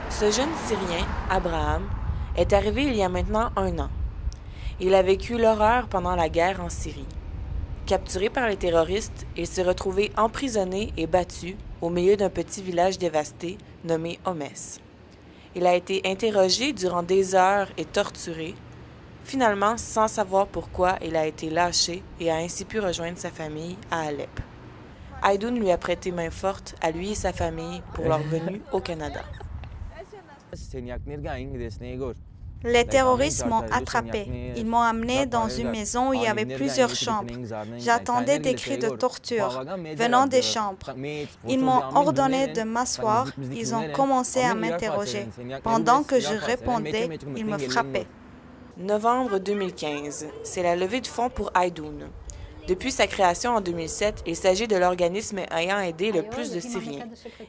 Ce jeune Syrien, Abraham, est arrivé il y a maintenant 1 an. Il a vécu l'horreur pendant la guerre en Syrie. Capturé par les terroristes, il s'est retrouvé emprisonné et battu au milieu d'un petit village dévasté nommé Homs. Il a été interrogé durant des heures et torturé. Finalement, sans savoir pourquoi, il a été lâché et a ainsi pu rejoindre sa famille à Alep. Haydoun lui a prêté main forte à lui et sa famille pour leur venue au Canada. Les terroristes m'ont attrapé. Ils m'ont amené dans une maison où il y avait plusieurs chambres. J'attendais des cris de torture venant des chambres. Ils m'ont ordonné de m'asseoir. Ils ont commencé à m'interroger. Pendant que je répondais, ils me frappaient. Novembre 2015, c'est la levée de fonds pour Haydoun. Depuis sa création en 2007, il s'agit de l'organisme ayant aidé le plus de Syriens.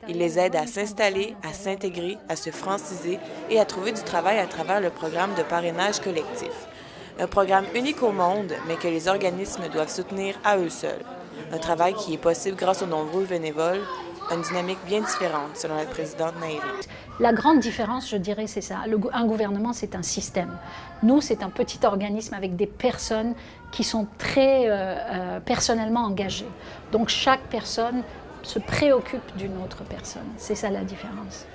Il les aide à s'installer, à s'intégrer, à se franciser et à trouver du travail à travers le programme de parrainage collectif. Un programme unique au monde, mais que les organismes doivent soutenir à eux seuls. Un travail qui est possible grâce aux nombreux bénévoles, une dynamique bien différente, selon la présidente Nairi. La grande différence, je dirais, c'est ça. Un gouvernement, c'est un système. Nous, c'est un petit organisme avec des personnes qui sont très personnellement engagées. Donc, chaque personne se préoccupe d'une autre personne. C'est ça la différence.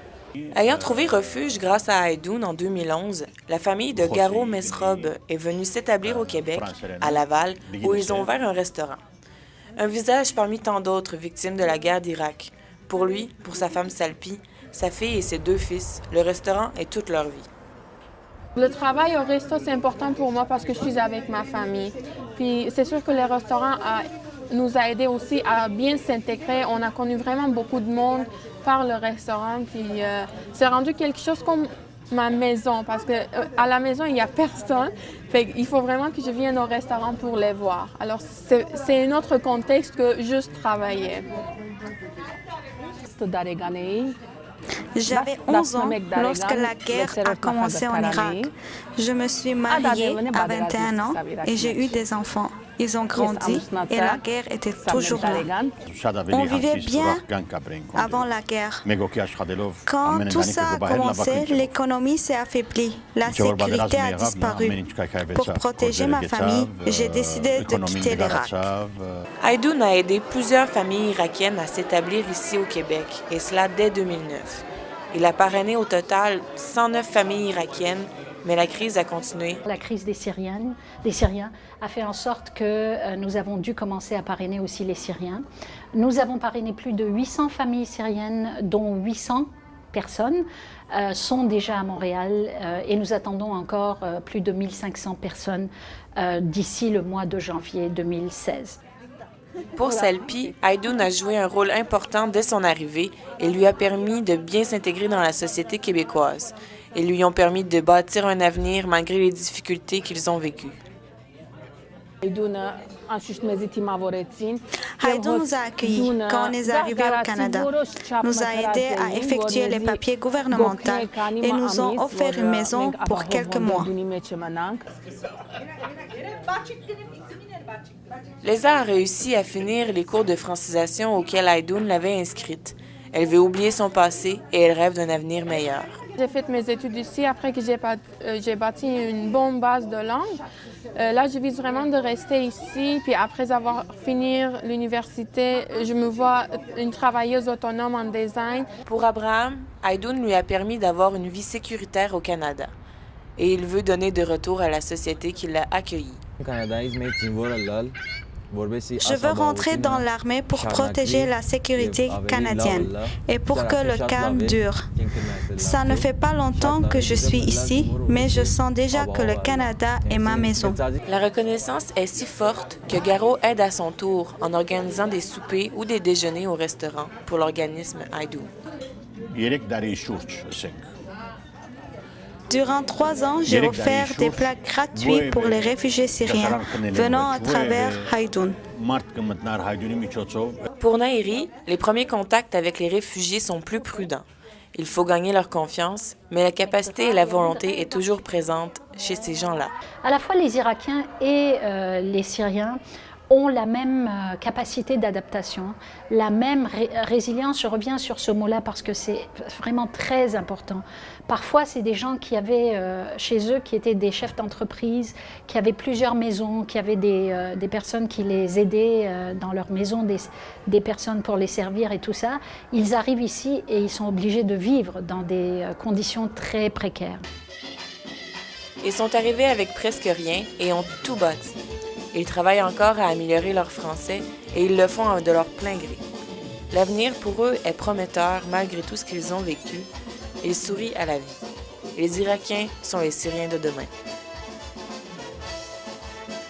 Ayant trouvé refuge grâce à Haydoun en 2011, la famille de Garo Mesrob est venue s'établir au Québec, à Laval, où ils ont ouvert un restaurant. Un visage parmi tant d'autres victimes de la guerre d'Irak. Pour lui, pour sa femme Salpi, sa fille et ses 2 fils, le restaurant est toute leur vie. Le travail au resto, c'est important pour moi parce que je suis avec ma famille. Puis c'est sûr que le restaurant nous a aidés aussi à bien s'intégrer. On a connu vraiment beaucoup de monde par le restaurant. Puis c'est rendu quelque chose comme ma maison parce que à la maison, il n'y a personne. Il faut vraiment que je vienne au restaurant pour les voir. Alors c'est un autre contexte que juste travailler. J'avais 11 ans lorsque la guerre a commencé en Irak. Je me suis mariée à 21 ans et j'ai eu des enfants. Ils ont grandi et la guerre était toujours là. On vivait bien avant la guerre. Quand tout ça a commencé, l'économie s'est affaiblie. La sécurité a disparu. Pour protéger ma famille, j'ai décidé de quitter l'Irak. Haydoun a aidé plusieurs familles irakiennes à s'établir ici au Québec, et cela dès 2009. Il a parrainé au total 109 familles irakiennes, mais la crise a continué. La crise des Syriens a fait en sorte que nous avons dû commencer à parrainer aussi les Syriens. Nous avons parrainé plus de 800 familles syriennes, dont 800 personnes sont déjà à Montréal et nous attendons encore plus de 1500 personnes d'ici le mois de janvier 2016. Pour Salpi, Haydoun a joué un rôle important dès son arrivée et lui a permis de bien s'intégrer dans la société québécoise. Ils lui ont permis de bâtir un avenir malgré les difficultés qu'ils ont vécues. Haydoun nous a accueillis quand on est arrivé au Canada, nous a aidés à effectuer les papiers gouvernementaux et nous ont offert une maison pour quelques mois. Lesa a réussi à finir les cours de francisation auxquels Haydoun l'avait inscrite. Elle veut oublier son passé et elle rêve d'un avenir meilleur. J'ai fait mes études ici après que j'ai bâti une bonne base de langue. Là, je vise vraiment de rester ici. Puis après avoir fini l'université, je me vois une travailleuse autonome en design. Pour Abraham, Haydoun lui a permis d'avoir une vie sécuritaire au Canada. Et il veut donner de retour à la société qui l'a accueilli. Je veux rentrer dans l'armée pour protéger la sécurité canadienne et pour que le calme dure. Ça ne fait pas longtemps que je suis ici, mais je sens déjà que le Canada est ma maison. La reconnaissance est si forte que Garo aide à son tour en organisant des soupers ou des déjeuners au restaurant pour l'organisme Haydoun. Durant 3 ans, j'ai offert des plats gratuits pour les réfugiés syriens venant à travers Haydoun. Pour Nairi, les premiers contacts avec les réfugiés sont plus prudents. Il faut gagner leur confiance, mais la capacité et la volonté est toujours présente chez ces gens-là. À la fois les Irakiens et les Syriens ont la même capacité d'adaptation, la même résilience. Je reviens sur ce mot-là parce que c'est vraiment très important. Parfois, c'est des gens qui avaient chez eux, qui étaient des chefs d'entreprise, qui avaient plusieurs maisons, qui avaient des personnes qui les aidaient dans leur maison, des personnes pour les servir et tout ça. Ils arrivent ici et ils sont obligés de vivre dans des conditions très précaires. Ils sont arrivés avec presque rien et ont tout bâti. Ils travaillent encore à améliorer leur français et ils le font de leur plein gré. L'avenir pour eux est prometteur malgré tout ce qu'ils ont vécu. Ils sourient à la vie. Les Irakiens sont les Syriens de demain.